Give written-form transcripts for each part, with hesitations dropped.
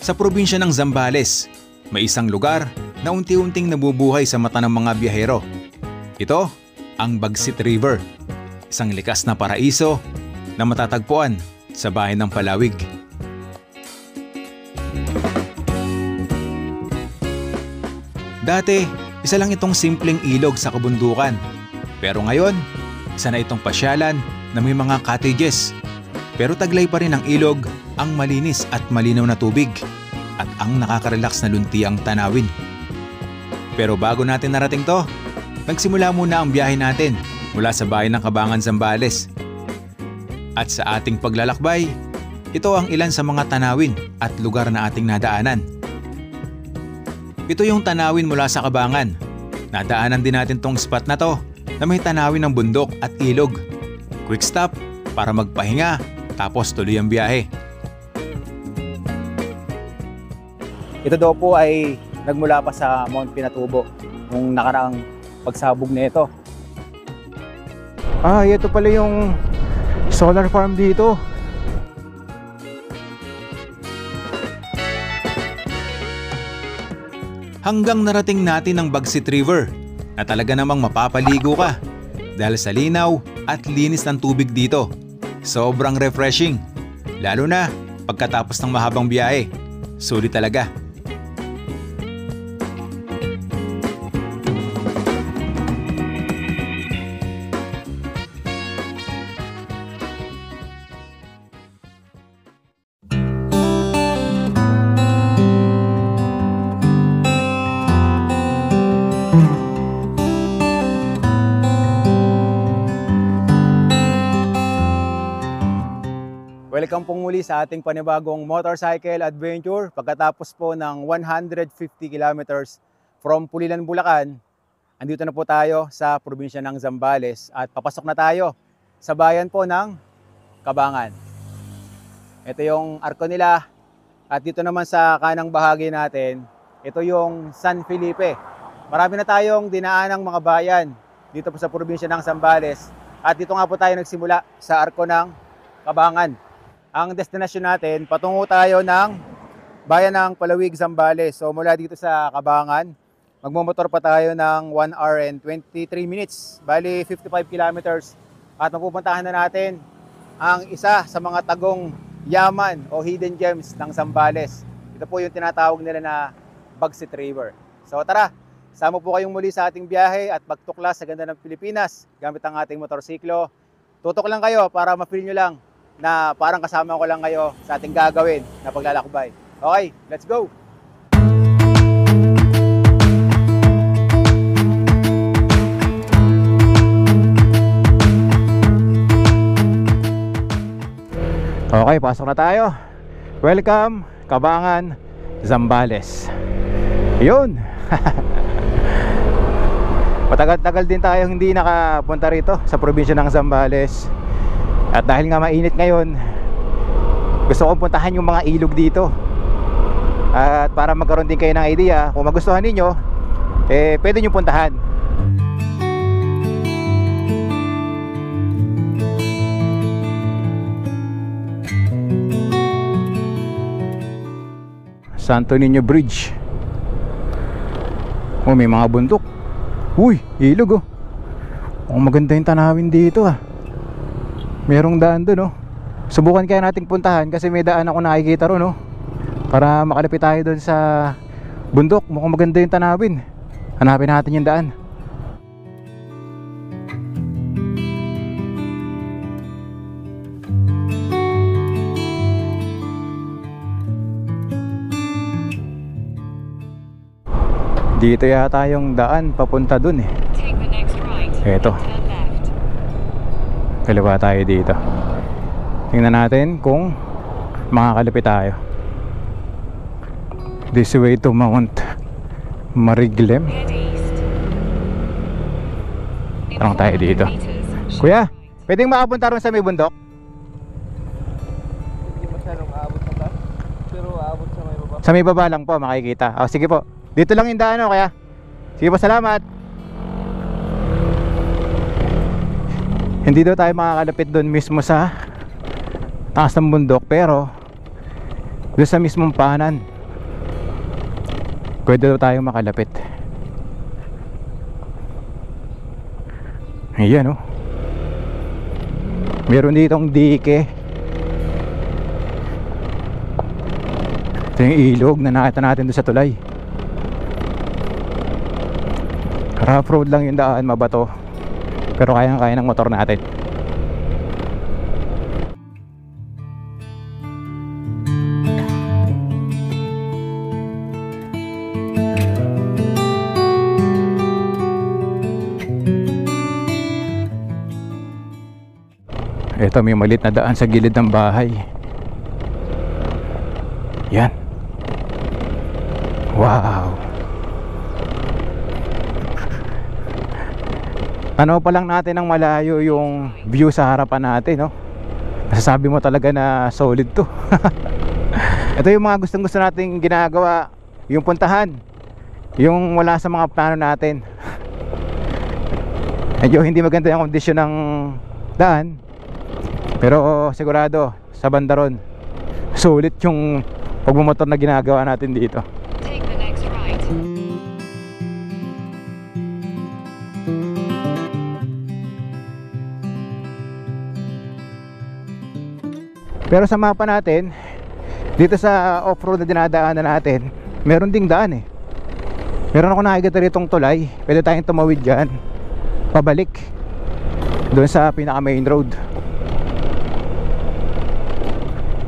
Sa probinsya ng Zambales, may isang lugar na unti-unting nabubuhay sa mata ng mga biyahero. Ito ang Bagsit River, isang likas na paraiso na matatagpuan sa bayan ng Palawig. Dati, isa lang itong simpleng ilog sa kabundukan. Pero ngayon, isa na itong pasyalan na may mga cottages. Pero taglay pa rin ang ilog ang malinis at malinaw na tubig at ang nakaka-relax na luntiang tanawin. Pero bago natin narating to, nagsimula muna ang biyahe natin mula sa bayan ng Cabangan, Zambales. At sa ating paglalakbay, ito ang ilan sa mga tanawin at lugar na ating nadaanan. Ito yung tanawin mula sa Cabangan. Nadaanan din natin tong spot na to na may tanawin ng bundok at ilog. Quick stop para magpahinga tapos tuloy ang biyahe. Ito daw po ay nagmula pa sa Mount Pinatubo nung nakaraang pagsabog nito. Ito pala yung solar farm dito. Hanggang narating natin ang Bagsit River na talaga namang mapapaligo ka dahil sa linaw at linis ng tubig dito. Sobrang refreshing, lalo na pagkatapos ng mahabang biyahe. Sulit talaga. Welcome pong muli sa ating panibagong motorcycle adventure. Pagkatapos po ng 150 kilometers from Pulilan, Bulacan, andito na po tayo sa probinsya ng Zambales at papasok na tayo sa bayan po ng Cabangan. Ito yung arko nila at dito naman sa kanang bahagi natin, ito yung San Felipe. Marami na tayong dinaanang mga bayan dito po sa probinsya ng Zambales at dito nga po tayo nagsimula sa arko ng Cabangan. Ang destination natin, patungo tayo ng bayan ng Palawig, Zambales. So mula dito sa Cabangan, magmumotor pa tayo ng 1 hour and 23 minutes. Bali 55 kilometers. At mapupuntahan na natin ang isa sa mga tagong yaman o hidden gems ng Zambales. Ito po yung tinatawag nila na Bagsit River. So tara, sama po kayong muli sa ating biyahe at magtuklas sa ganda ng Pilipinas gamit ang ating motorsiklo. Tutok lang kayo para ma-feel nyo lang na parang kasama ko lang kayo sa ating gagawin na paglalakbay. Okay, let's go! Okay, pasok na tayo. Welcome, Cabangan, Zambales. Yun! Matagal-tagal din tayo hindi nakapunta rito sa probinsya ng Zambales. At dahil nga mainit ngayon, gusto kong puntahan yung mga ilog dito. At para magkaroon din kayo ng idea, kung magustuhan ninyo, pwede nyo puntahan. Santo Niño Bridge. Oh, may mga bundok. Uy, ilog oh. Oh, maganda yung tanawin dito ah. Merong daan doon, oh. Subukan kaya nating puntahan kasi may daan ako nakikita ron, oh. Para makalapit tayo doon sa bundok. Mukhang maganda yung tanawin. Hanapin natin yung daan. Dito yata yung daan papunta doon eh. Eto. Kaliwa tayo dito. Tingnan natin kung makakalapit tayo. This way to Mount Mariglem. Tanong tayo dito. Kuya, pwedeng makapunta ron sa may bundok? Hindi masyadong aabot na ba? Pero aabot sa may baba. Sa may baba lang po makikita. Sige po. Dito lang yung daan, kaya. Sige po, salamat. Hindi daw tayo makakalapit doon mismo sa taas ng bundok, pero doon sa mismong paanan pwede daw tayong makalapit. Ayan oh. Meron ditong dike. Ito yung ilog na nakita natin doon sa tulay. Rough road lang yung daan, mabato. Pero kayang-kaya ng motor natin. Ito, may maliit na daan sa gilid ng bahay. Yan. Wow. Ano pa lang natin ang malayo yung view sa harapan natin, no? Masasabi mo talaga na solid to. Ito yung mga gustong-gusto nating ginagawa, yung puntahan, yung wala sa mga plano natin. Medyo hindi maganda yung kondisyon ng daan, pero sigurado sa banda ron sulit yung pagmumotor na ginagawa natin dito. Take the next right. Pero sa mapa natin, dito sa off-road na dinadaanan natin, meron ding daan eh. Meron ako nakikita ritong tulay. Pwede tayong tumawid dyan pabalik doon sa pinaka main road.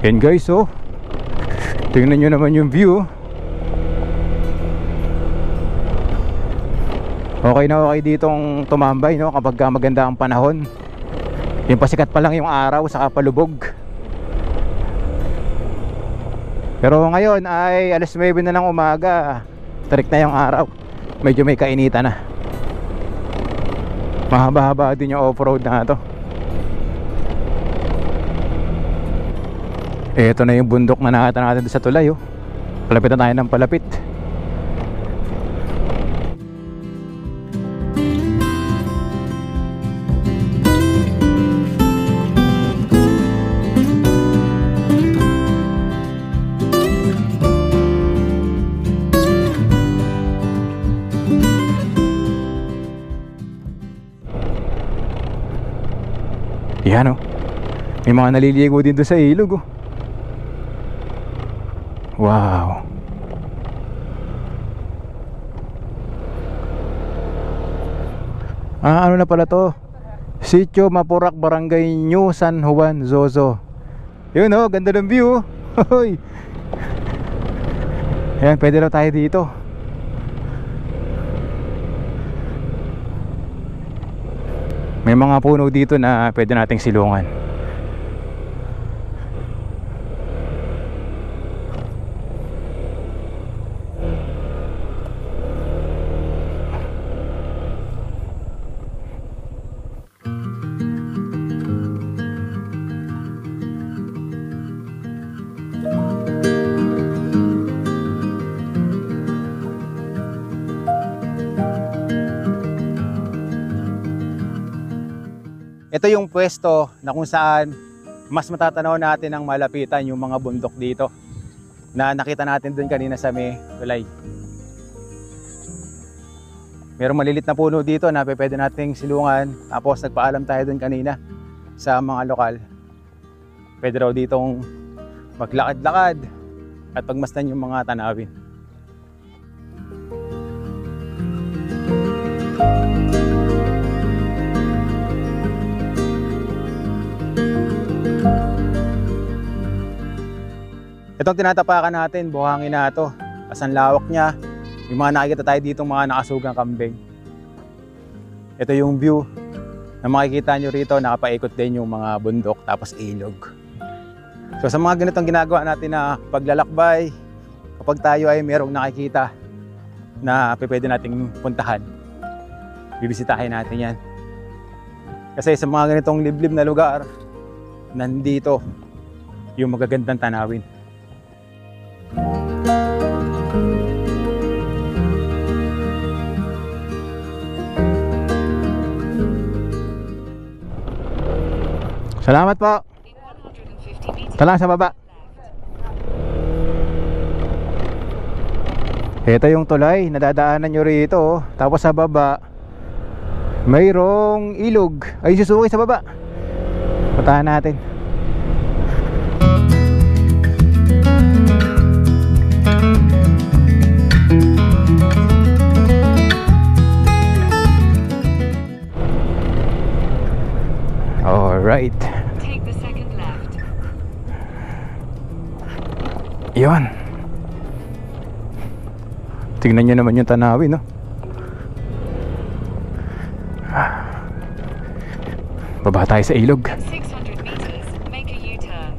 Yan guys, oh, tingnan nyo naman yung view. Okay na okay ditong tumambay, no? Kapag maganda ang panahon, yung pasikat pa lang yung araw saka palubog. Pero ngayon ay alas 9 na ng umaga, tarik na yung araw, medyo may kainitan na. Mahaba-haba din yung off-road na to. Ito na yung bundok na nakita natin sa tulay, oh. Palapit na tayo ng palapit. Yan oh. May mga naliligo din doon sa ilog, oh. Wow. Ano na pala to? Sitio Mapurak, Barangay New San Juan, Zozo. Yun oh, ganda ng view. Hoy. Ayan, pwede na tayo dito. May mga puno dito na pwede nating silungan. Ito yung pwesto na kung saan mas matatanaw natin ang malapitan yung mga bundok dito na nakita natin dun kanina sa may tulay. Merong malilit na puno dito na pwede nating silungan, tapos nagpaalam tayo dun kanina sa mga lokal. Pwede raw ditong maglakad-lakad at pagmasdan yung mga tanawin. Itong tinatapakan natin, buhangin na ito. As ang lawak niya, yung mga nakikita tayo dito, mga nakasugang kambing. Ito yung view na makikita nyo rito, nakapaikot din yung mga bundok tapos ilog. So sa mga ganitong ginagawa natin na paglalakbay, kapag tayo ay merong nakikita na pwede nating puntahan, bibisitahin natin yan. Kasi sa mga ganitong liblib na lugar, nandito yung magagandang tanawin. Salamat po. Talang sa baba. Ito yung tulay, nadadaanan nyo rito oh. Tapos sa baba mayroong ilog. Ay, susuki sa baba. Puntahan natin. Alright. Take the second left. Yun. Tingnan nyo naman yung tanawin, no? Baba tayo sa ilog. 600 meters, make a U-turn.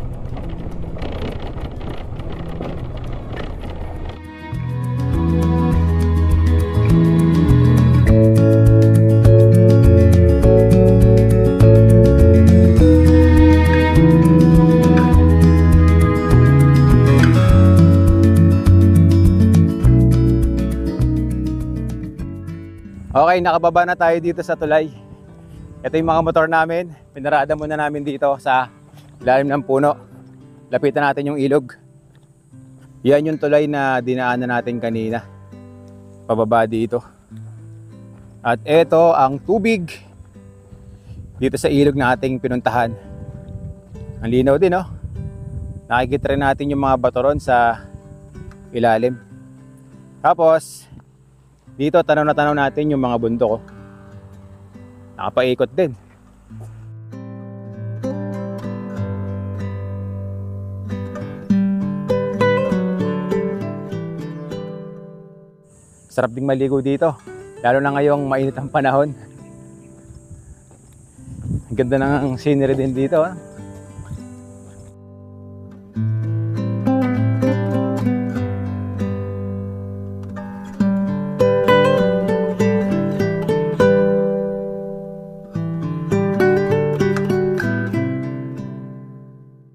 Okay, nakababa na tayo dito sa tulay. Ito yung mga motor namin. Pinarada muna namin dito sa ilalim ng puno. Lapitan natin yung ilog. Yan yung tulay na dinaanan natin kanina. Pababa dito. At ito ang tubig dito sa ilog na ating pinuntahan. Ang linaw din, no? Nakikita rin natin yung mga bato ron sa ilalim. Tapos dito tanaw na tanaw natin yung mga bundok. Nakapaikot din. Sarap ding maligo dito, lalo na ngayong mainit ang panahon. Ang ganda ng scenery din dito.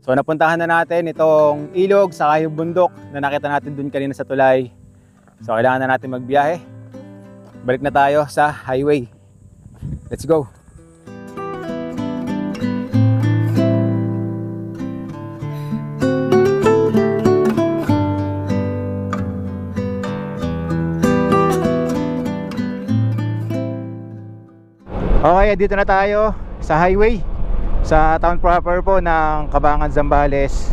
So napuntahan na natin itong ilog saka yung bundok na nakita natin dun kanina sa tulay. So kailangan na natin magbiyahe. Balik na tayo sa highway. Let's go! Okay, dito na tayo sa highway. Sa town proper po ng Cabangan, Zambales.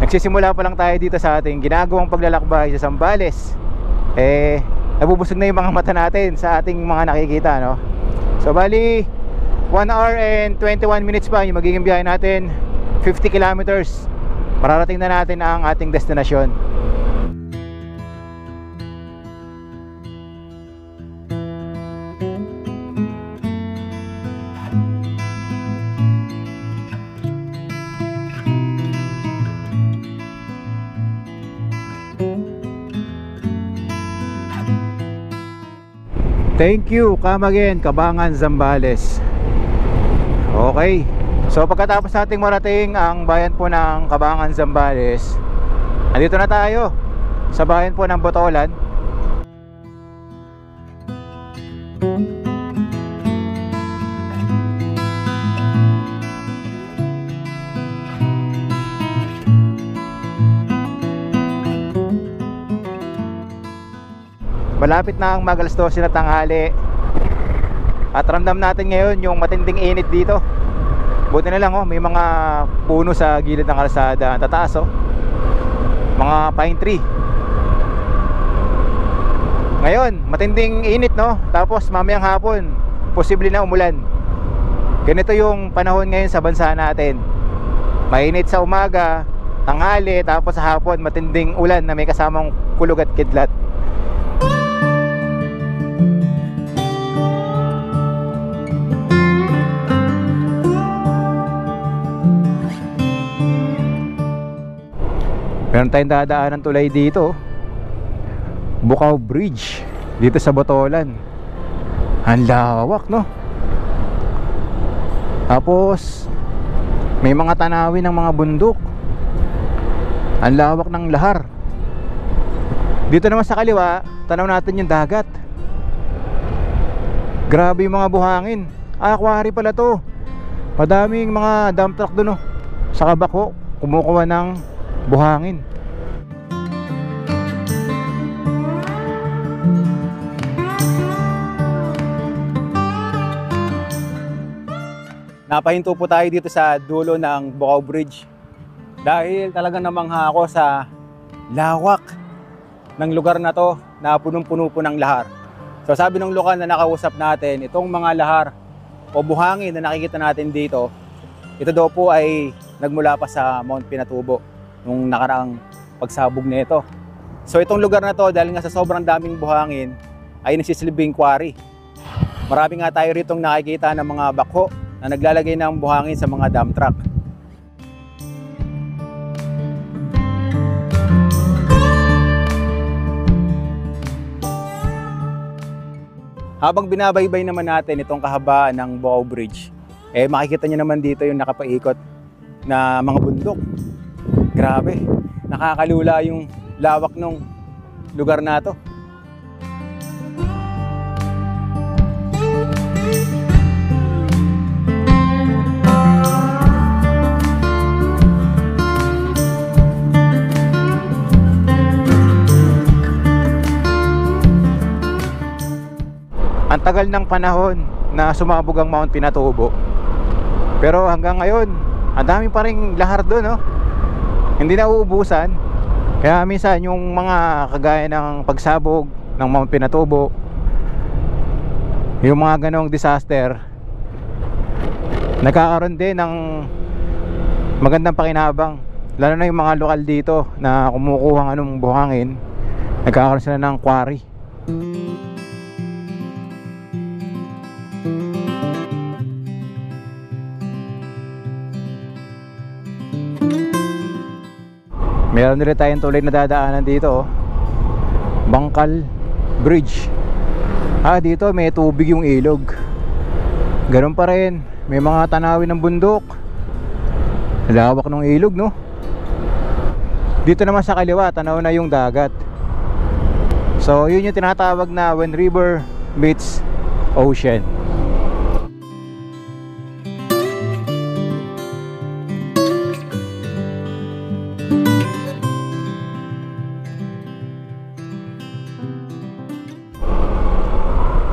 Nagsisimula pa lang tayo dito sa ating ginagawang paglalakbay sa Zambales. Nabubusog na yung mga mata natin sa ating mga nakikita, no? So bali 1 hour and 21 minutes pa yung magiging biyahe natin. 50 kilometers. Mararating na natin ang ating destinasyon. Thank you, come again, Cabangan, Zambales. Okay, so pagkatapos nating marating ang bayan po ng Cabangan, Zambales, andito na tayo sa bayan po ng Botolan. Malapit na ang mag-alas 12 na tanghali. At ramdam natin ngayon yung matinding init dito. Buti na lang may mga puno sa gilid ng kalsada. Ang tataas mga pine tree. Ngayon, matinding init tapos mamayang hapon, posible na umulan. Ganito yung panahon ngayon sa bansa natin. Mainit sa umaga, tanghali, tapos sa hapon matinding ulan na may kasamang kulog at kidlat. Meron tayong dadaanan tulay dito, Bukaw Bridge, dito sa Botolan. Ang lawak, no? Tapos may mga tanawin ng mga bundok. Ang lawak ng lahar. Dito naman sa kaliwa, tanaw natin yung dagat. Grabe yung mga buhangin. Aquari pala to. Madaming mga dump truck doon sa kabako, kumukuha ng buhangin. Napahinto po tayo dito sa dulo ng Bukaw Bridge dahil talagang namangha ako sa lawak ng lugar na to na punong-puno po ng lahar. So sabi ng lokal na nakausap natin, itong mga lahar o buhangin na nakikita natin dito, ito daw po ay nagmula pa sa Mount Pinatubo nung nakaraang pagsabog nito. So itong lugar na to, dahil nga sa sobrang daming buhangin, ay nagsisilbing quarry. Marami nga tayo ritong nakikita ng mga bakho na naglalagay ng buhangin sa mga dump truck. Habang binabaybay naman natin itong kahabaan ng Bukaw Bridge, makikita nyo naman dito yung nakapaikot na mga bundok. Grabe, nakakalula yung lawak ng lugar na to. Ang tagal ng panahon na sumabog ang Mount Pinatubo. Pero hanggang ngayon, ang dami pa ring lahar doon, no? Hindi na uubusan. Kaya minsan yung mga kagaya ng pagsabog ng Mount Pinatubo, yung mga ganong disaster, nagkakaroon din ng magandang pakinabang. Lalo na yung mga lokal dito na kumukuha ng anong buhangin, nagkakaroon sila ng quarry. Meron rin tayong tuloy na dadaanan dito, oh. Bangkal Bridge. Dito may tubig yung ilog. Ganun pa rin, may mga tanawin ng bundok. Lawak ng ilog, no? Dito naman sa kaliwa, tanaw na yung dagat. So yun yung tinatawag na when river meets ocean.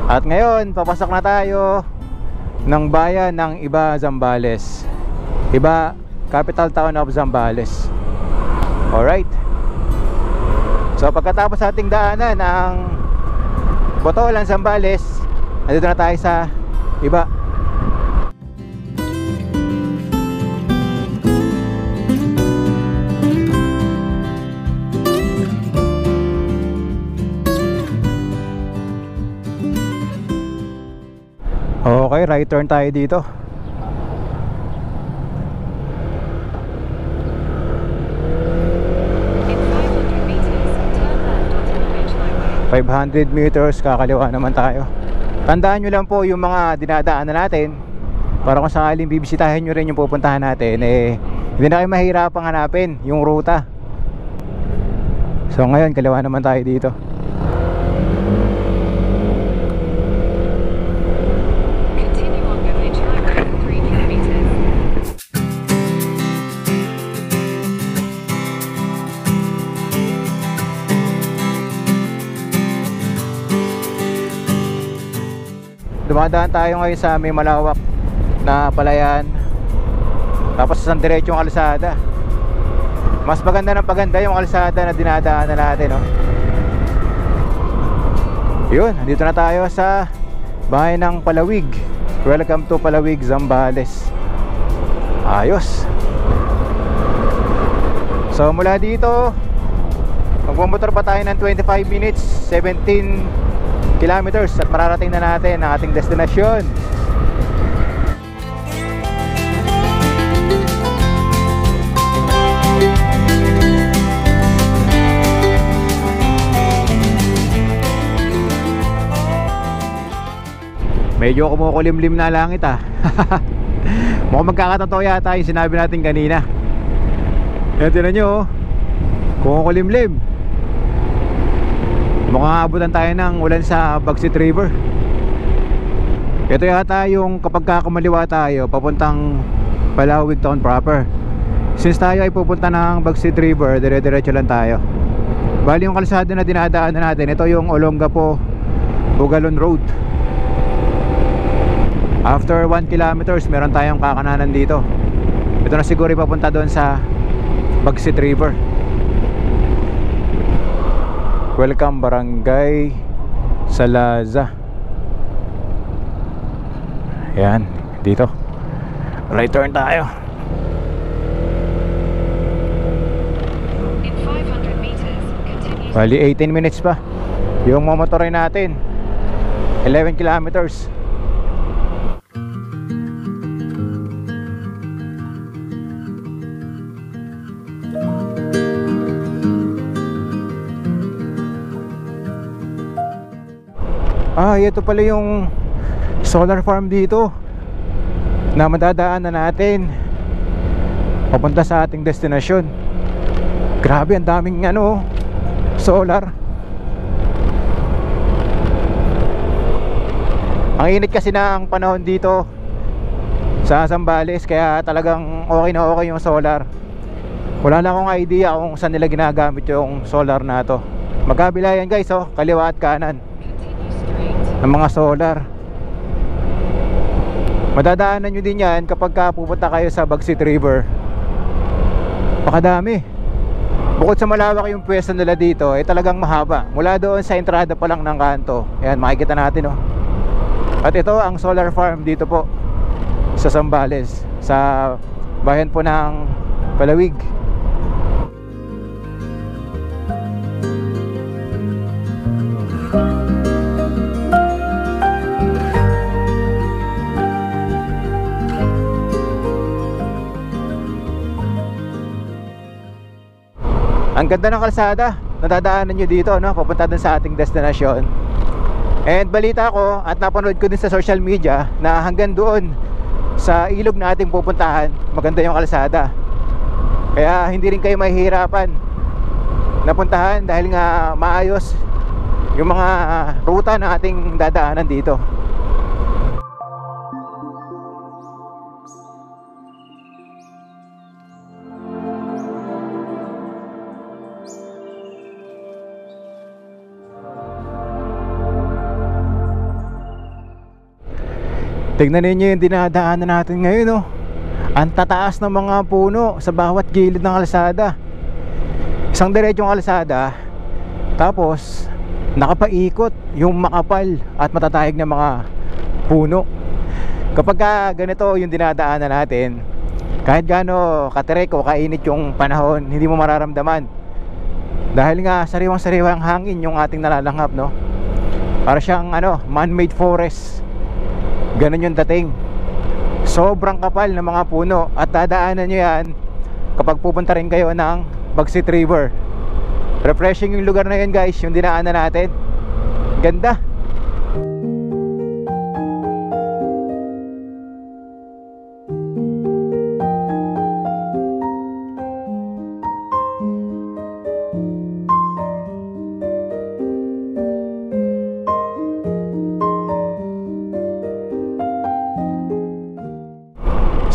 At ngayon, papasok na tayo ng bayan ng Iba, Zambales. Iba, capital town of Zambales. Alright. So pagkatapos ating daanan ng Botolan, Zambales, nandito na tayo sa Iba. Okay, right turn tayo dito. In 500 meters, turn left onto the Ridgeline Way. 500 meters, kakaliwa naman tayo. Tandaan nyo lang po yung mga dinadaanan natin para kung sakaling bibisitahin nyo rin yung pupuntahan natin, hindi na kayo mahirapang hanapin yung ruta. So ngayon, kaliwa naman tayo dito. Dumadaan tayo ngayon sa may malawak na palayan, tapos isang diretsong kalsada. Mas maganda ng paganda yung kalsada na dinadaanan natin, no? Yun, dito na tayo sa bahay ng Palawig. Welcome to Palawig, Zambales. Ayos. So mula dito, magmamotor pa tayo ng 25 minutes, 17 kilometers, at mararating na natin ang ating destinasyon. Medyo kumukulimlim na langit, mukhang magkakatotoo yata yung sinabi natin kanina. Yan, tinan nyo, kumukulimlim. Mukhang aabutan tayo ng ulan sa Bagsit River. Ito yata yung kapag kakamaliwa tayo papuntang Palawig Town proper. Since tayo ay pupunta ng Bagsit River, dire-diretso lang tayo. Bali yung kalsada na dinadaanan natin, ito yung Olongapo Bugalon Road. After 1 kilometers, meron tayong kakananan dito. Ito na siguro ipapunta doon sa Bagsit River. Welcome Barangay Salaza. Ayan, dito. Right turn tayo. In 500 meters, continue. Bali 18 minutes pa yung mamotorin natin. 11 kilometers. Ito pala yung solar farm dito na madadaanan natin papunta sa ating destinasyon. Grabe, ang daming solar. Ang init kasi ng panahon dito sa Zambales, kaya talagang okay na okay yung solar. Wala na akong idea kung saan nila ginagamit yung solar na to. Magkabila yan guys, kaliwa at kanan ng mga solar. Madadaanan nyo din yan kapag pupunta kayo sa Bagsit River. Pakadami. Bukod sa malawak yung pwesto nila dito, talagang mahaba. Mula doon sa entrada pa lang ng kanto. Ayan, makikita natin At ito ang solar farm dito po sa Zambales, sa bayan po ng Palawig. Ang ganda ng kalsada nadadaanan nyo dito, papunta dun sa ating destinasyon. And balita ko at napanood ko din sa social media na hanggang doon sa ilog na ating pupuntahan, maganda yung kalsada. Kaya hindi rin kayo mahihirapan napuntahan dahil nga maayos yung mga ruta na ating dadaanan dito. Tignan ninyo yung dinadaanan natin ngayon Ang tataas ng mga puno sa bawat gilid ng kalsada. Isang diretsong kalsada, tapos nakapaikot yung makapal at matatayag na mga puno. Kapag ganito yung dinadaanan natin, kahit gaano katirek o kainit yung panahon, hindi mo mararamdaman. Dahil nga sariwang-sariwang hangin yung ating nalalanghap, Para siyang man-made forest. Ganun yung dating. Sobrang kapal ng mga puno. At dadaanan nyo yan kapag pupunta rin kayo ng Bagsit River. Refreshing yung lugar na yun guys, yung dinaanan natin. Ganda.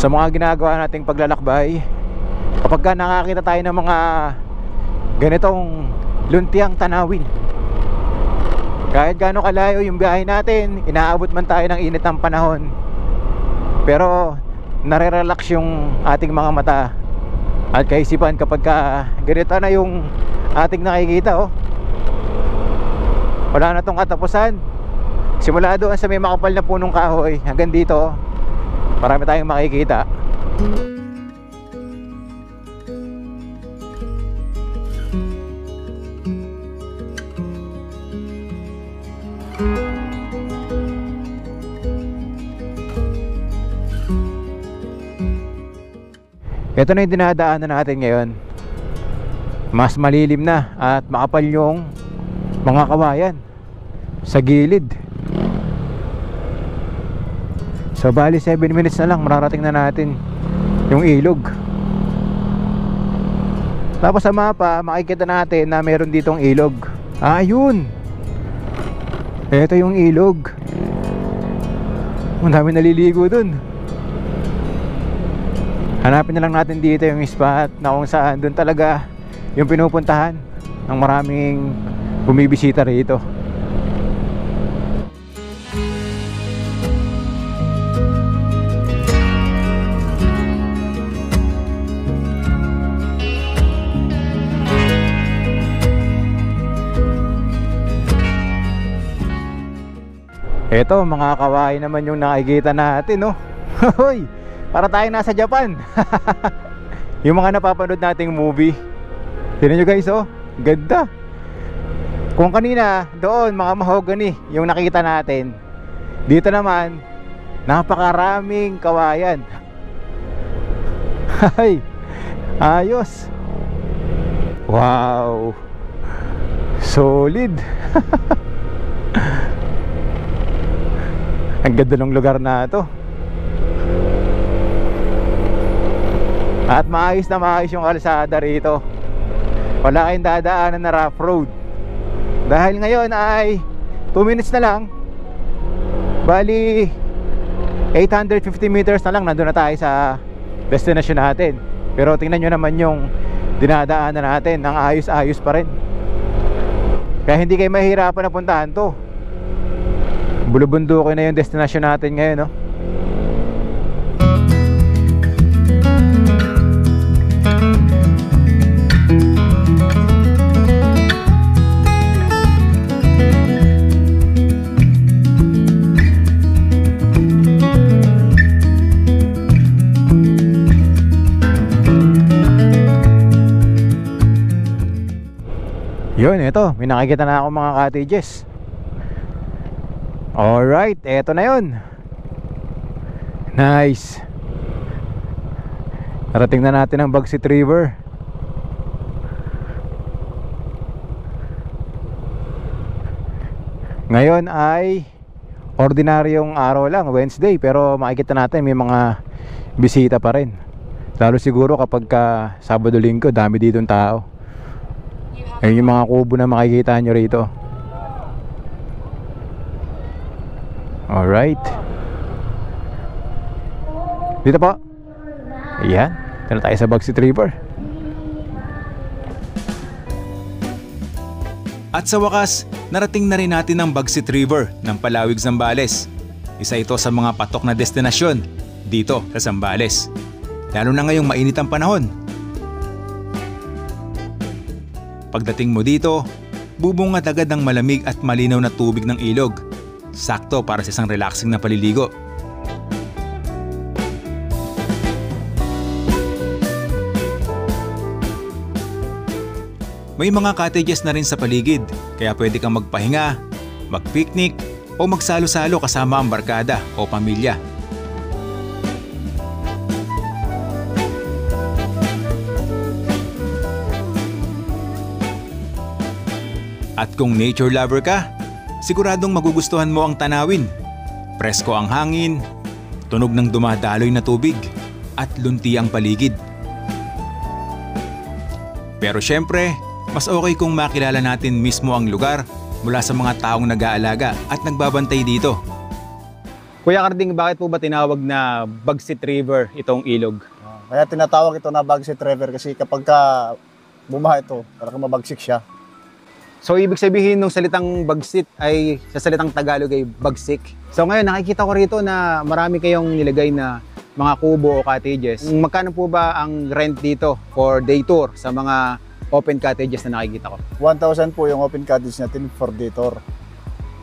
Sa mga ginagawa nating paglalakbay, kapag nakakita tayo ng mga ganitong luntiang tanawin, kahit gaano kalayo yung biyahe natin, inaabot man tayo ng init ng panahon, pero nare-relax yung ating mga mata at kaisipan kapag ganito na yung ating nakikita. Wala na tong katapusan. Simula doon sa may makapal na punong kahoy hanggang dito, marami tayong makikita. Ito na yung dinadaanan natin ngayon. Mas malilim na at makapal yung mga kawayan sa gilid. So bali 7 minutes na lang, mararating na natin yung ilog. Tapos sa mapa, makikita natin na meron ditong ilog. Ayun! Ito yung ilog. Ang dami naliligo dun. Hanapin na lang natin dito yung spot na kung saan dun talaga yung pinupuntahan ng maraming bumibisita rito. Eto, mga kawaii naman yung nakikita natin, no? Hoy, para tayo nasa Japan. Yung mga napapanood nating movie. Tignan nyo guys, oh, ganda. Kung kanina, doon, mga mahogany yung nakita natin. Dito naman, napakaraming kawayan. Hay, ayos. Wow, solid. Ang ganda ng lugar na to. At maayos na maayos yung kalsada rito. Wala kayong dadaanan na rough road. Dahil ngayon ay 2 minutes na lang. Bali 850 meters na lang, nandun na tayo sa destination natin. Pero tingnan nyo naman yung dinadaanan natin, ang ayos-ayos pa rin. Kaya hindi kayo mahihirapan na puntahan to. Bulubundukin na yung destination natin ngayon, no? Yun, ito, may nakikita na ako mga cottages. Alright, eto na yun. Nice. Narating na natin ang Bagsit River. Ngayon ay ordinaryong araw lang, Wednesday. Pero makikita natin may mga bisita pa rin. Lalo siguro kapag Sabado Linggo, dami ditong tao. Ayun yung mga kubo na makikita nyo rito. Alright. Dito po. Ayan, dito na tayo sa Bagsit River. At sa wakas, narating na rin natin ang Bagsit River ng Palawig, Zambales. Isa ito sa mga patok na destinasyon dito sa Zambales. Lalo na ngayong mainit ang panahon. Pagdating mo dito, bubungad agad ang malamig at malinaw na tubig ng ilog. Sakto para sa isang relaxing na paliligo. May mga cottages na rin sa paligid, kaya pwede kang magpahinga, mag-picnic o magsalo-salo kasama ang barkada o pamilya. At kung nature lover ka, siguradong magugustuhan mo ang tanawin. Presko ang hangin, tunog ng dumadaloy na tubig, at lunti ang paligid. Pero syempre, mas okay kung makilala natin mismo ang lugar mula sa mga taong nag-aalaga at nagbabantay dito. Kuya Carding, bakit po ba tinawag na Bagsit River itong ilog? Kaya tinatawag ito na Bagsit River kasi kapag bumaha ito, parang mabagsik siya. So ibig sabihin ng salitang bagsit ay sa salitang Tagalog ay bagsik. So ngayon nakikita ko rito na marami kayong nilagay na mga kubo o cottages. Magkano po ba ang rent dito for day tour sa mga open cottages na nakikita ko? 1,000 po yung open cottage natin for day tour.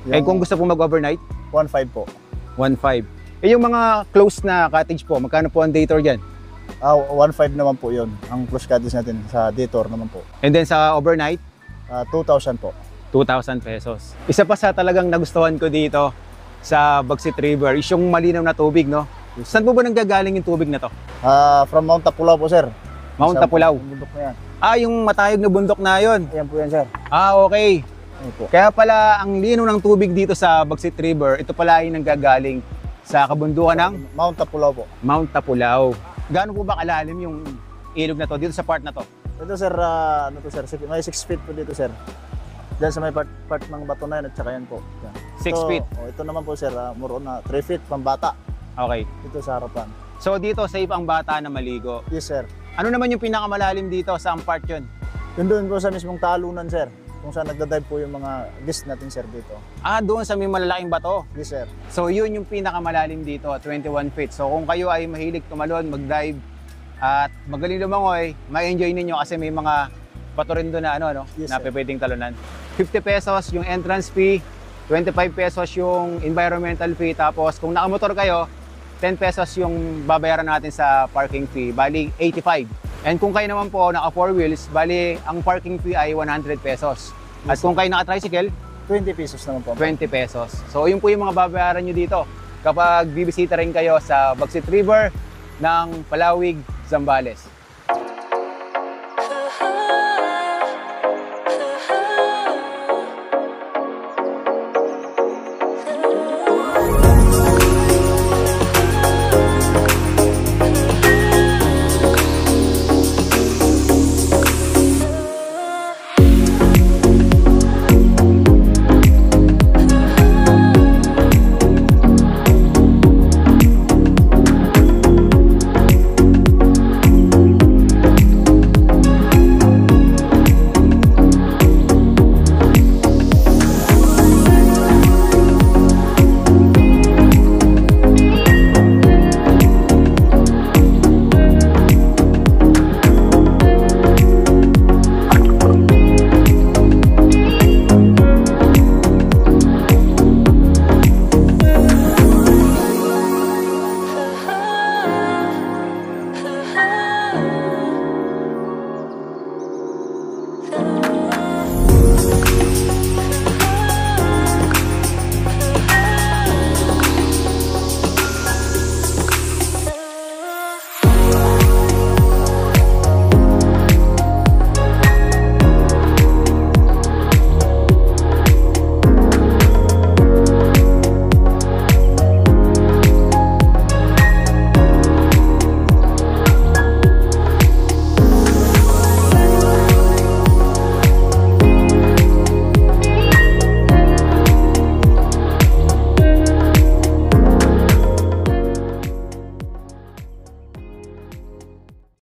Eh kung gusto pong mag-overnight? 1,500 po. 1,500. Eh yung mga closed na cottage po, magkano po ang day tour dyan? 1,500 naman po yun. Ang closed cottage natin sa day tour naman po. And then sa overnight? 2,000 po. 2,000 pesos. Isa pa sa talagang nagustuhan ko dito sa Bagsit River is yung malinaw na tubig, no? Saan po ba nanggagaling yung tubig na to? From Mount Tapulaw po, sir. Mount Tapulaw. Bundok na yan. Yung matayog na bundok na yon. Ayan po yan, sir. Okay. Opo. Kaya pala ang linaw ng tubig dito sa Bagsit River, ito pala ay nanggagaling sa kabundukan ng Mount Tapulaw po. Mount Tapulaw. Gaano po ba kalalim yung ilog na to dito sa part na to? Ito, sir, may 6 feet po dito, sir. Diyan sa may part ng bato na yan at saka yan po. Yan. 6 feet? Ito naman po, sir, more on 3 feet pambata. Okay. Dito sa harapan. So dito safe ang bata na maligo. Yes, sir. Ano naman yung pinakamalalim dito? Saang part yun? Yun doon po sa mismong talunan, sir. Kung saan nagdadive po yung mga guests natin, sir, dito. Doon sa may malalaking bato. Yes, sir. So yun yung pinakamalalim dito, 21 feet. So kung kayo ay mahilig tumalon, mag-dive, at magaling lumangoy, ma-enjoy ninyo kasi may mga bato rin doon na, Yes, na sir. pwedeng talunan. 50 pesos yung entrance fee, 25 pesos yung environmental fee. Tapos kung nakamotor kayo, 10 pesos yung babayaran natin sa parking fee. Bali, 85. And kung kayo naman po naka 4 wheels, bali ang parking fee ay 100 pesos. At kung kayo naka tricycle, 20 pesos naman po. 20 pesos. So yun po yung mga babayaran nyo dito kapag bibisita rin kayo sa Bagsit River ng Palawig, Zambales.